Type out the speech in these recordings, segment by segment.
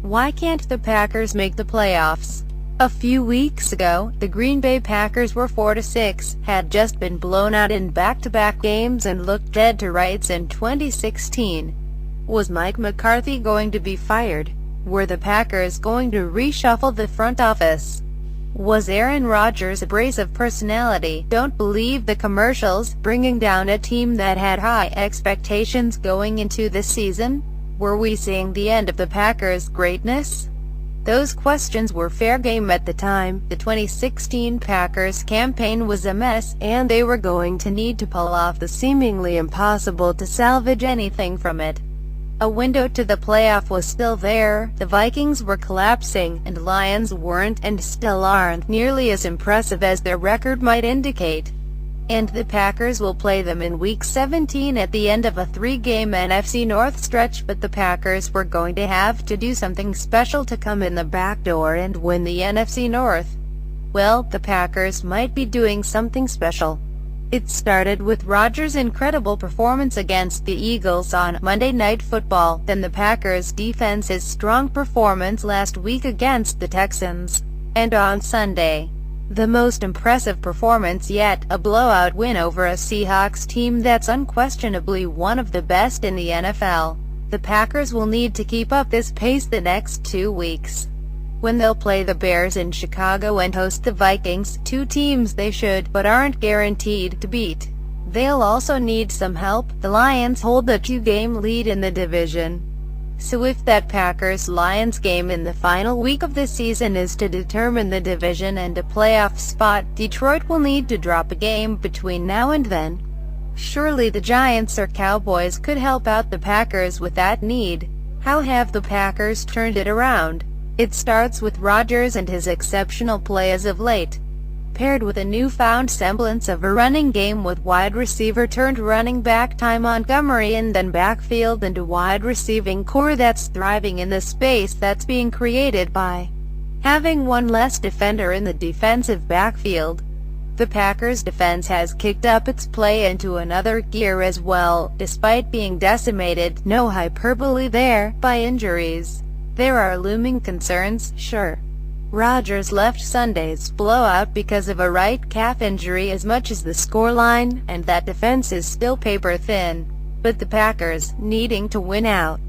Why can't the Packers make the playoffs? A few weeks ago, the Green Bay Packers were 4-6, had just been blown out in back-to-back games and looked dead to rights in 2016. Was Mike McCarthy going to be fired? Were the Packers going to reshuffle the front office? Was Aaron Rodgers' abrasive personality, "don't believe the commercials," bringing down a team that had high expectations going into the season? Were we seeing the end of the Packers' greatness? Those questions were fair game at the time. The 2016 Packers campaign was a mess, and they were going to need to pull off the seemingly impossible to salvage anything from it. A window to the playoff was still there. The Vikings were collapsing, and Lions weren't and still aren't nearly as impressive as their record might indicate. And the Packers will play them in Week 17 at the end of a 3-game NFC North stretch, but the Packers were going to have to do something special to come in the back door and win the NFC North. Well, the Packers might be doing something special. It started with Rodgers' incredible performance against the Eagles on Monday Night Football, then the Packers' defense's strong performance last week against the Texans, and on Sunday, the most impressive performance yet, a blowout win over a Seahawks team that's unquestionably one of the best in the NFL. The Packers will need to keep up this pace the next 2 weeks, when they'll play the Bears in Chicago and host the Vikings, two teams they should, but aren't guaranteed to beat. They'll also need some help. The Lions hold a 2-game lead in the division. So if that Packers-Lions game in the final week of the season is to determine the division and a playoff spot, Detroit will need to drop a game between now and then. Surely the Giants or Cowboys could help out the Packers with that need. How have the Packers turned it around? It starts with Rodgers and his exceptional play as of late, paired with a newfound semblance of a running game with wide receiver turned running back Ty Montgomery, and then backfield and a wide receiving core that's thriving in the space that's being created by having one less defender in the defensive backfield. The Packers' defense has kicked up its play into another gear as well, despite being decimated, no hyperbole there, by injuries. There are looming concerns, sure. Rodgers left Sunday's blowout because of a right calf injury as much as the scoreline, and that defense is still paper thin. But the Packers, needing to win out,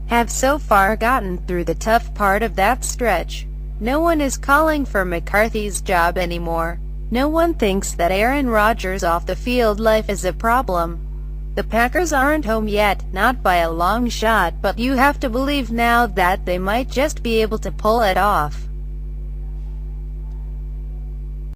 have so far gotten through the tough part of that stretch. No one is calling for McCarthy's job anymore. No one thinks that Aaron Rodgers' off-the-field life is a problem. The Packers aren't home yet, not by a long shot, but you have to believe now that they might just be able to pull it off.